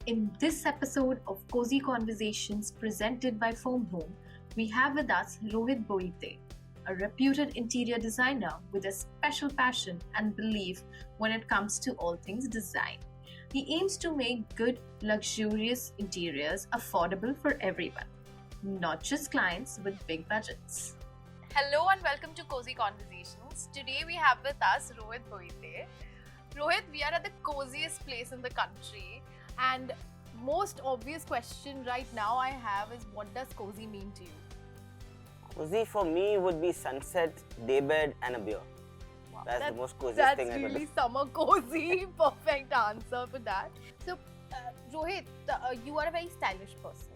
In this episode of Cozy Conversations presented by Foam Home, we have with us Rohit Bohite, a reputed interior designer with a special passion and belief when it comes to all things design. He aims to make good, luxurious interiors affordable for everyone, not just clients with big budgets. Hello and welcome to Cozy Conversations. Today we have with us Rohit Bohite. Rohit, we are at the coziest place in the country, and most obvious question right now I have is, what does cozy mean to you? Cozy for me would be sunset, daybed and a beer. Wow, That's the most coziest thing I That's could really do. summer cozy. Perfect answer for that. So, Rohit, you are a very stylish person.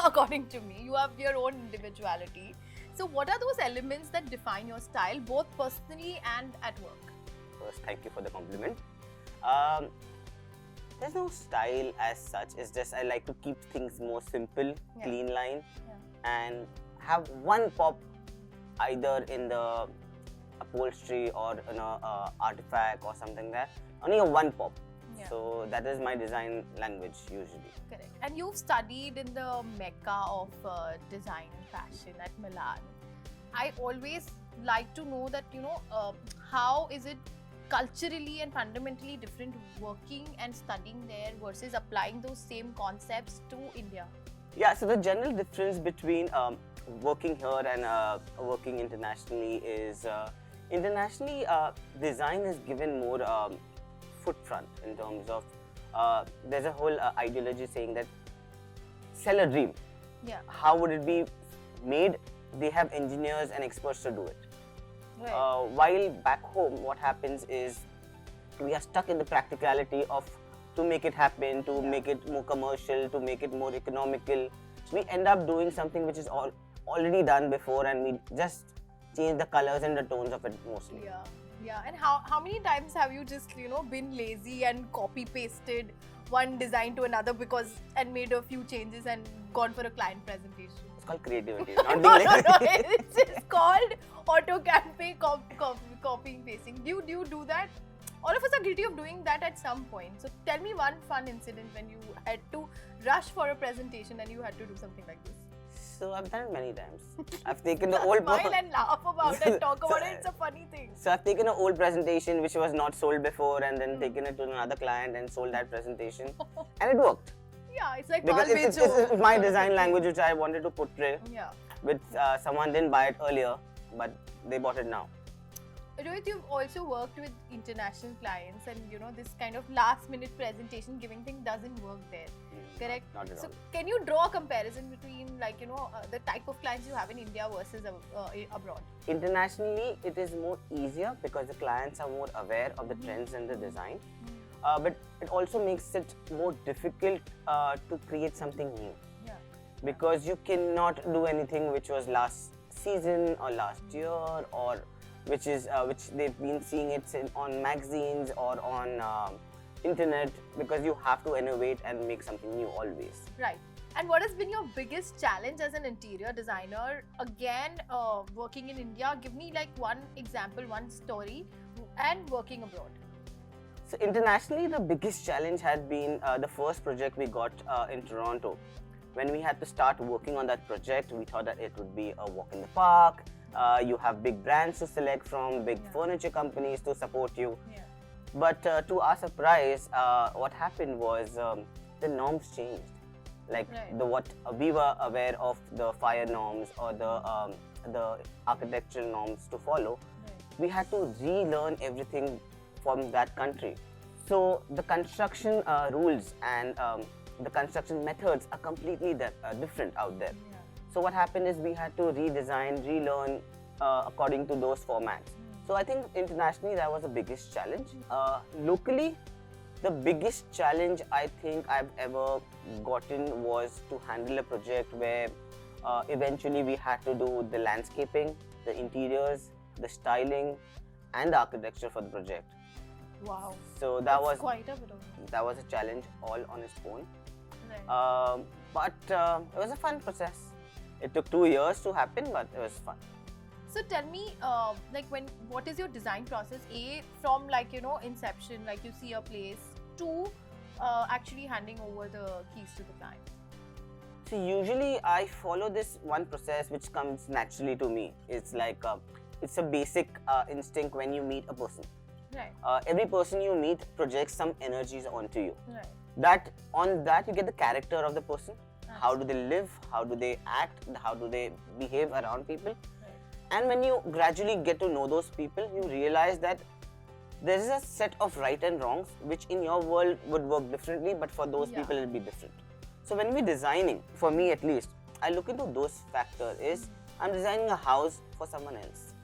According to me, you have your own individuality. So, what are those elements that define your style, both personally and at work? First, thank you for the compliment. There's no style as such. It's just I like to keep things more simple, clean line, and have one pop either in the upholstery or in a artifact or something like that. Only a one pop. Yeah. So that is my design language usually. Correct. And you've studied in the mecca of design and fashion at Milan. I always like to know that, how is it culturally and fundamentally different working and studying there versus applying those same concepts to India? Yeah, so the general difference between working here and working internationally is internationally design is given more foot front in terms of there's a whole ideology saying that sell a dream. Yeah. How would it be made? They have engineers and experts to do it. Right. While back home, what happens is we are stuck in the practicality of to make it happen, to make it more commercial, to make it more economical. We end up doing something which is already done before, and we just change the colors and the tones of it mostly. Yeah. And how many times have you just been lazy and copy pasted one design to another and made a few changes and gone for a client presentation? It's called creativity, not being lazy. It's just called AutoCAD copying pasting. Do you do that? All of us are guilty of doing that at some point. So tell me one fun incident when you had to rush for a presentation and you had to do something like this. So I've done it many times. I've taken the old Smile and laugh about it, talk about it. It's a funny thing. So I've taken an old presentation which was not sold before, and then taken it to another client and sold that presentation, and it worked. Yeah, it's like Because it's my design language which I wanted to portray. Yeah. With someone didn't buy it earlier, but they bought it now. Rohit, you've also worked with international clients, and this kind of last-minute presentation giving thing doesn't work there. Correct? Not at So, all. can you draw a comparison between, the type of clients you have in India versus abroad? Internationally, it is more easier because the clients are more aware of the trends and the design. But it also makes it more difficult to create something new. Yeah. Because you cannot do anything which was last season or last year, or which they've been seeing it on magazines or on internet, because you have to innovate and make something new always. Right. And what has been your biggest challenge as an interior designer? Again, working in India, give me like one example, one story, and working abroad. So internationally, the biggest challenge had been the first project we got in Toronto. When we had to start working on that project, we thought that it would be a walk in the park. You have big brands to select from, big furniture companies to support you. Yeah. But to our surprise, what happened was the norms changed. Like what we were aware of, the fire norms or the architectural norms to follow, we had to relearn everything from that country. So the construction rules and the construction methods are completely different out there. Yeah. So what happened is we had to redesign, relearn according to those formats. So I think internationally that was the biggest challenge. Locally, the biggest challenge I think I've ever gotten was to handle a project where eventually we had to do the landscaping, the interiors, the styling, and the architecture for the project. Wow. So That's was quite a bit of that was a challenge all on its own. Right. But it was a fun process. It took 2 years to happen, but it was fun. So tell me, what is your design process? A, from inception, like you see a place, to actually handing over the keys to the client? So usually I follow this one process which comes naturally to me. It's like it's a basic instinct when you meet a person. Right. Every person you meet projects some energies onto you. Right. That you get the character of the person. Absolutely. How do they live? How do they act? How do they behave around people? Right. And when you gradually get to know those people, you realize that there is a set of right and wrongs which in your world would work differently, but for those people it will be different. So when we're designing, for me at least, I look into those factors. Is I'm designing a house for someone else.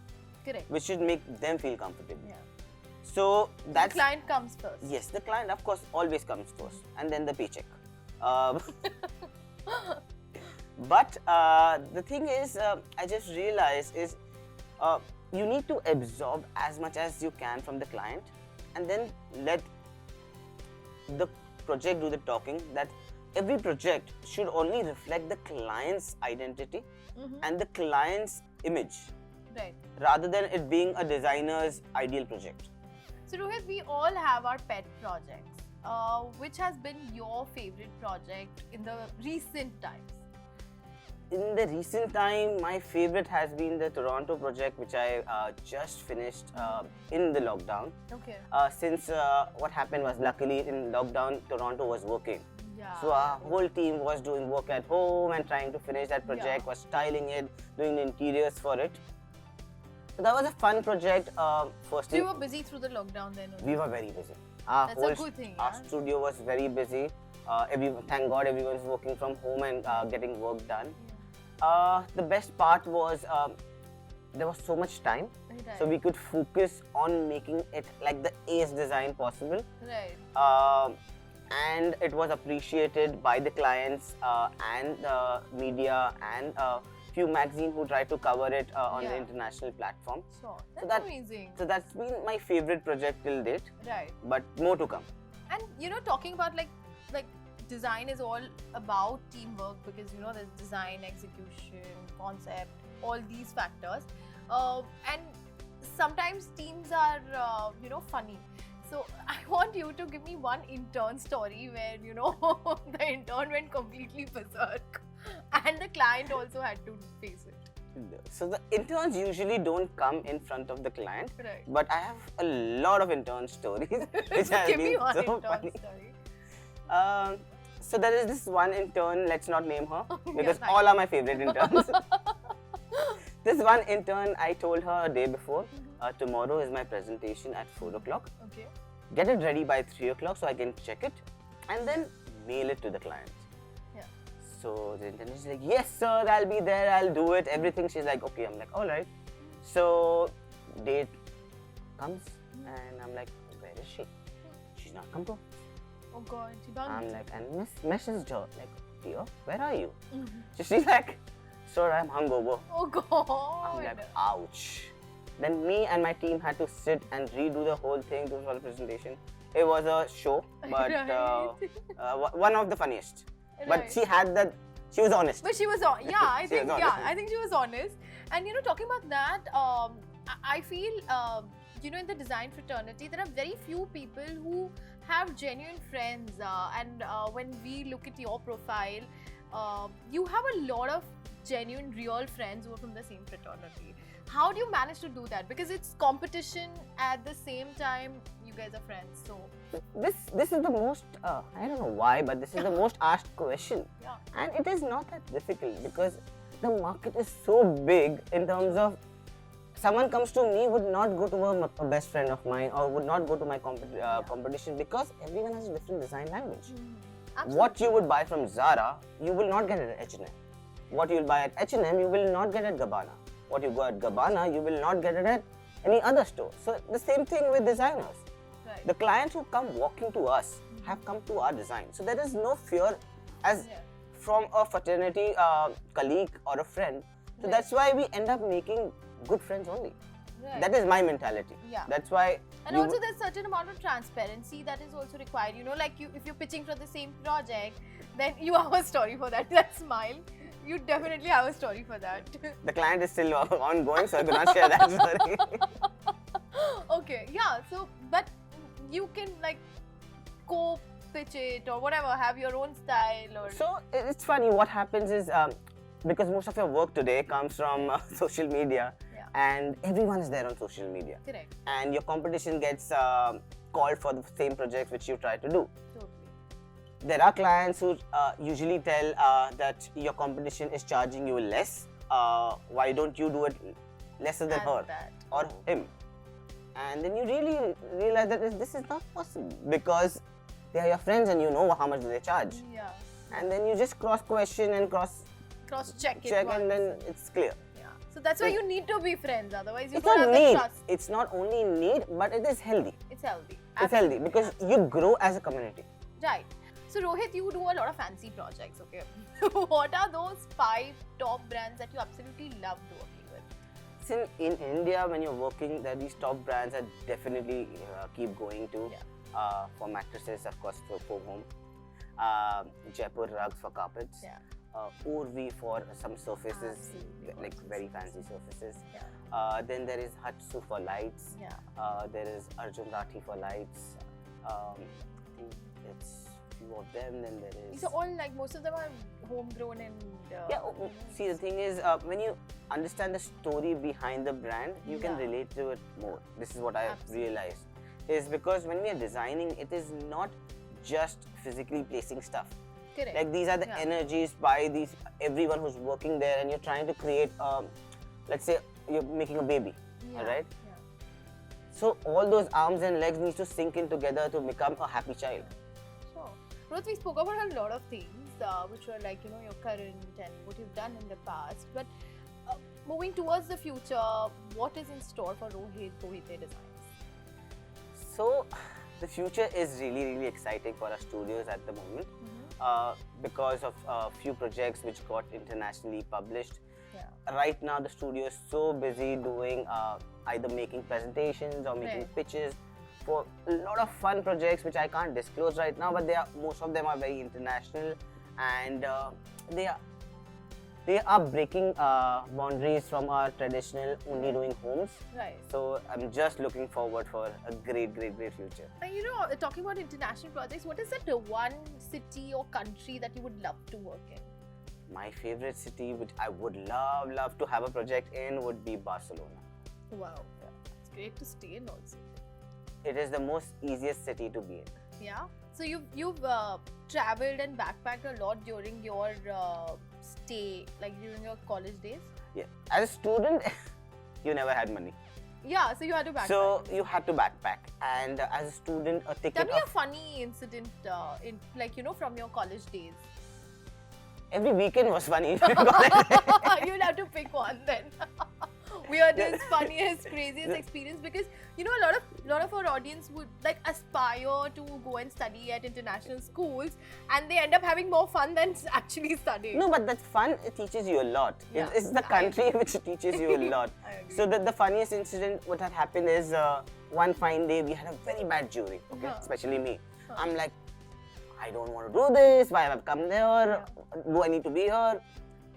Correct. Which should make them feel comfortable. Yeah. So that's the client comes first. Yes, the client of course always comes first, and then the paycheck. But the thing is, I just realized is you need to absorb as much as you can from the client, and then let the project do the talking. That every project should only reflect the client's identity and the client's image, right, rather than it being a designer's ideal project. So Rohit, we all have our pet projects. Which has been your favorite project in the recent times? In the recent time, my favorite has been the Toronto project, which I just finished in the lockdown. Okay. Since what happened was, luckily in lockdown, Toronto was working. Yeah. So our whole team was doing work at home and trying to finish that project, was styling it, doing the interiors for it. So that was a fun project. So you were busy through the lockdown then? We were very busy. That's a good thing. Our studio was very busy. Thank God everyone's working from home and getting work done. The best part was there was so much time, so we could focus on making it like the ace design possible. Right. And it was appreciated by the clients and the media and few magazines who tried to cover it on the international platform. So that's amazing. So that's been my favorite project till date. Right. But more to come. And talking about like design is all about teamwork, because there's design, execution, concept, all these factors, and sometimes teams are funny. So I want you to give me one intern story where the intern went completely berserk and the client also had to face it. So the interns usually don't come in front of the client, right, but I have a lot of intern stories which have give been me one so intern funny. Story. So there is this one intern, let's not name her because Yeah, all are my favorite interns. This one intern, I told her a day before, tomorrow is my presentation at 4 o'clock. Okay. Get it ready by 3 o'clock so I can check it and then mail it to the client. Yeah. So the intern is like, yes sir, I'll be there, I'll do it, everything. She's like, okay. I'm like, all right. So date comes and I'm like, where is she? She's not come to. Oh God, she bugged. I'm like, and messaged her, like, dear, where are you? So she's like, sir, I'm hungover. Oh God. I'm like, ouch. Then me and my team had to sit and redo the whole thing for the presentation. It was a show, but one of the funniest. Right. But she was honest. But she was on. Yeah, I think. honest. Yeah, I think she was honest. And talking about that, I feel in the design fraternity there are very few people who have genuine friends. And when we look at your profile, you have a lot of genuine, real friends who are from the same fraternity. How do you manage to do that? Because it's competition, at the same time you guys are friends. So this is the most I don't know why, but this is the most asked question. Yeah. And it is not that difficult because the market is so big in terms of someone comes to me would not go to a best friend of mine or would not go to my competition because everyone has a different design language. What you would buy from Zara, you will not get it at H&M. What you will buy at H&M, you will not get at Gabbana. What you go at Gabbana, you will not get it at any other store. So the same thing with designers. Right. The clients who come walking to us have come to our design. So there is no fear as from a fraternity colleague or a friend. So that's why we end up making good friends only. Right. That is my mentality. Yeah. That's why. And also there's certain amount of transparency that is also required. Like if you're pitching for the same project, then you have a story for that. That smile. You definitely have a story for that. The client is still ongoing, so I cannot share that story. Okay, yeah. So, but you can pitch it or whatever, have your own style or... So it's funny, what happens is, because most of your work today comes from social media, and everyone is there on social media. Correct. And your competition gets called for the same projects which you try to do. Totally. There are clients who usually tell that your competition is charging you less. Why don't you do it lesser than her or him? And then you really realize that this is not possible, because they are your friends and you know how much they charge. Yeah. And then you just cross-question and cross-check it and then it's clear. Yeah. So that's why you need to be friends, otherwise you It's don't not have need. the trust. It's not only need, but it is healthy. It's healthy. It's healthy because you grow as a community. Right. So Rohit, you do a lot of fancy projects, okay? What are those 5 top brands that you absolutely loved working with? Since in India, when you're working, there are these top brands that definitely keep going to. For mattresses, of course, for home. Jaipur rugs for carpets. Urvi for some surfaces, like very fancy surfaces. Then there is Hatsu for lights. There is Arjun Rathi for lights. I think it's few of them. Then there is... These are all like, most of them are homegrown and... See, the thing is, when you understand the story behind the brand, you can relate to it more. This is what I realized. Is because when we are designing, it is not just physically placing stuff. Correct. Like these are the energies by everyone who's working there, and you're trying to create, let's say you're making a baby, right? So all those arms and legs need to sink in together to become a happy child. Sure. Rohit, we spoke about a lot of things, which were like, you know, your current and what you've done in the past. But moving towards the future, what is in store for Rohit Bohite Designs? So, the future is really, really exciting for our studios at the moment, because of a few projects which got internationally published. Right now, the studio is so busy doing either making presentations or making pitches for a lot of fun projects which I can't disclose right now, but most of them are very international, and they are breaking boundaries from our traditional only doing homes. Right. So I'm just looking forward for a great, great, great future. And you know, talking about international projects, what is that one city or country that you would love to work in? My favorite city, which I would love to have a project in, would be Barcelona. Wow, it's great to stay in also. It is the most easiest city to be in. Yeah. So you've traveled and backpacked a lot during your stay, like during your college days? Yeah. As a student, you never had money. Yeah, so you had to backpack. So you had to backpack, and as a student, a ticket. Tell me a funny incident, from your college days. Every weekend was funny. You'll have to pick one then. Weirdest, funniest, craziest experience, because you know a lot of our audience would like aspire to go and study at international schools, and they end up having more fun than actually studying. No, but that fun, it teaches you a lot. It's the country which teaches you a lot. So the funniest incident what had happened is one fine day we had a very bad jury, especially me. I'm like, I don't want to do this, why have I come there, do I need to be here?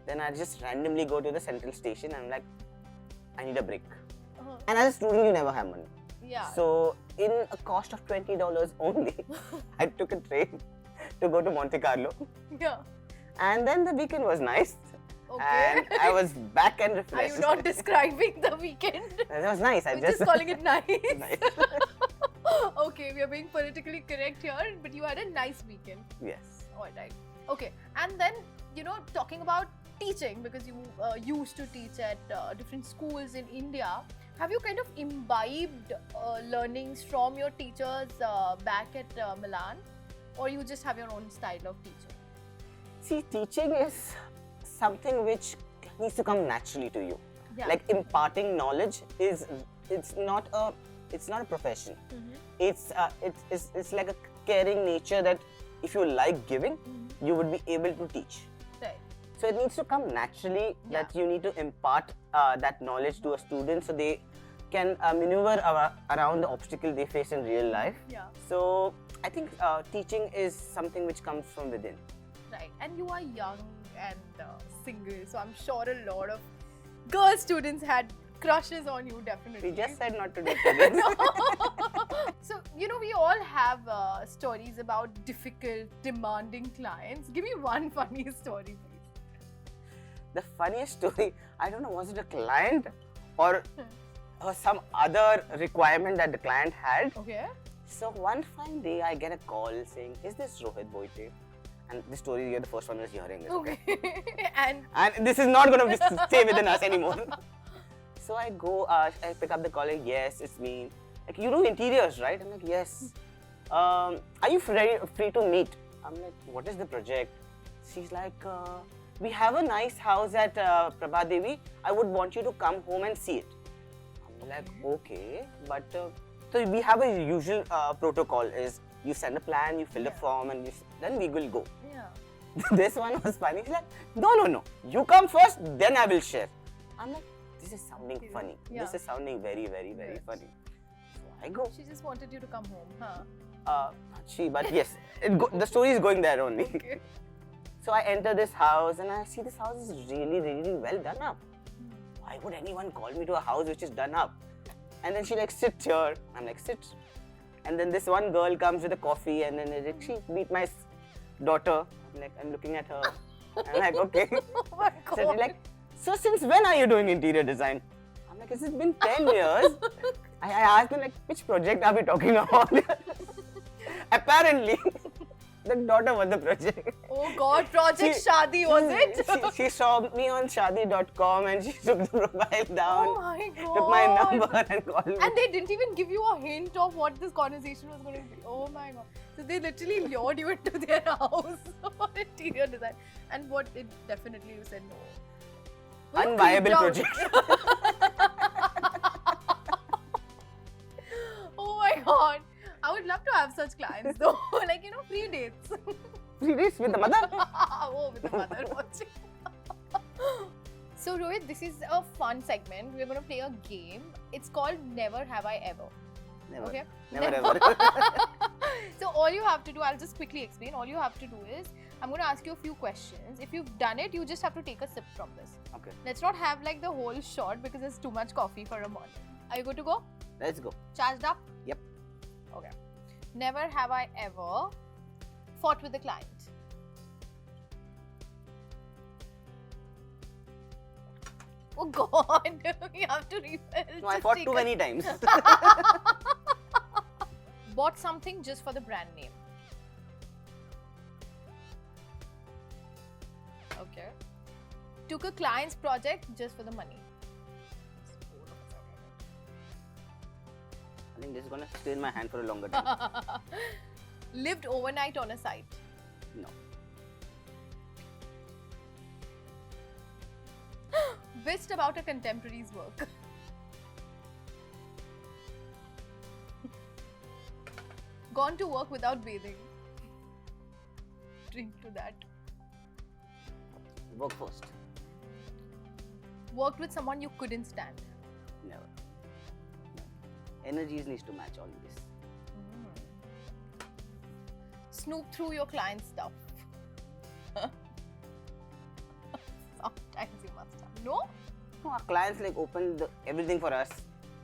Then I just randomly go to the central station and I'm like, I need a break. And as a student, you never have money. So in a cost of $20 only, I took a train to go to Monte Carlo. And then the weekend was nice. And I was back and refreshed. Are you not describing the weekend? It was nice. We're just calling it nice. Okay, we are being politically correct here, but you had a nice weekend. Yes. Alright. Okay, and then, you know, talking about teaching, because you used to teach at different schools in India, have you kind of imbibed learnings from your teachers back at Milan, or you just have your own style of teaching? See, teaching is something which needs to come naturally to you. Like imparting knowledge it's not a profession. It's like a caring nature that if you like giving, you would be able to teach. Right. So it needs to come naturally that you need to impart that knowledge to a student so they can maneuver around the obstacle they face in real life. So I think teaching is something which comes from within. Right. And you are young and single, so I'm sure a lot of girl students had crushes on you, definitely. We just said not to do students. So, we all have stories about difficult, demanding clients. Give me one funny story, please. The funniest story, I don't know, was it a client or some other requirement that the client had? Okay. So one fine day, I get a call saying, "Is this Rohit Bohite?" And this story, you're the first one who's hearing this. Okay. And this is not going to stay within us anymore. So I go, I pick up the call, like, "Yes, it's me." Like, "You do interiors, right?" I'm like, "Yes." Are you free to meet? I'm like, "What is the project?" She's like, "We have a nice house at Prabha Devi. I would want you to come home and see it." I'm like, "Okay, but..." So we have a usual protocol is you send a plan, you fill the form, and then we will go. Yeah. This one was funny. She's like, no. You come first, then I will share. I'm like, this is sounding funny. Yeah. This is sounding very, very, very funny. So I go. She just wanted you to come home, huh? But yes, the story is going there only. Okay. So I enter this house and I see this house is really, really well done up. Why would anyone call me to a house which is done up? And then she like, "Sit here." I'm like, "Sit." And then this one girl comes with a coffee and then she meet my daughter. I'm looking at her. I'm like, "Okay." Oh my God. So she's like, "So since when are you doing interior design?" I'm like, "It's been 10 years. I asked her, like, which project are we talking about? Apparently, the daughter was the project. Oh God, Project Shadi, was it? She saw me on shadi.com and she took the profile down. Oh my God. Took my number and called me. And they didn't even give you a hint of what this conversation was going to be. Oh my God. So they literally lured you into their house for interior design. And what it definitely you said no. Unviable project. Oh my God. I would love to have such clients though. Like, free dates. Free dates with the mother? Oh, with the mother watching. So Rohit, this is a fun segment. We're going to play a game. It's called Never Have I Ever. Never. Okay? Never ever. So all you have to do, I'll just quickly explain. All you have to do is, I'm going to ask you a few questions. If you've done it, you just have to take a sip from this. Okay. Let's not have like the whole shot because there's too much coffee for a morning. Are you good to go? Let's go. Charged up? Yep. Okay. Never have I ever fought with a client. Oh God, we have to refill. No, I fought too many times. Bought something just for the brand name. Okay. Took a client's project just for the money. I think this is gonna stay in my hand for a longer time. Lived overnight on a site. No. Wished about a contemporary's work. Gone to work without bathing. Drink to that. Work first. Worked with someone you couldn't stand. Never. No. Energies needs to match always. Snoop through your client's stuff. Sometimes you must have. No? No, our clients like open everything for us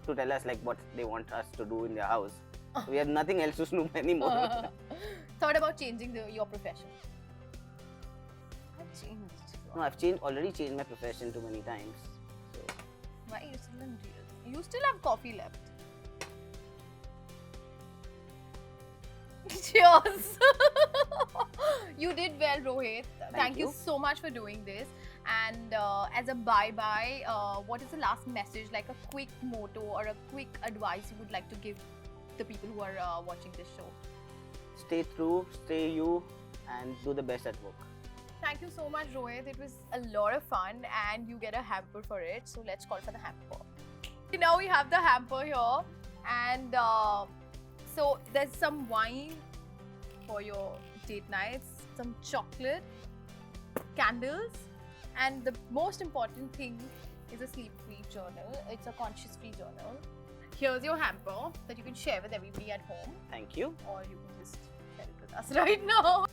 to tell us like what they want us to do in their house. So we have nothing else to snoop anymore. Thought about changing your profession. I've changed. No, I've already changed my profession too many times. So Why are you still in real? You still have coffee left. Cheers! You did well, Rohit. Thank you so much for doing this. And as a bye-bye, what is the last message, like a quick motto or a quick advice you would like to give the people who are watching this show? stay true, stay you, and do the best at work. Thank you so much, Rohit. It was a lot of fun and you get a hamper for it. So let's call for the hamper. Now we have the hamper here, and so there's some wine for your date nights, some chocolate, candles, and the most important thing is a sleep-free journal. It's a conscious-free journal. Here's your hamper that you can share with everybody at home. Thank you. Or you can just share it with us right now.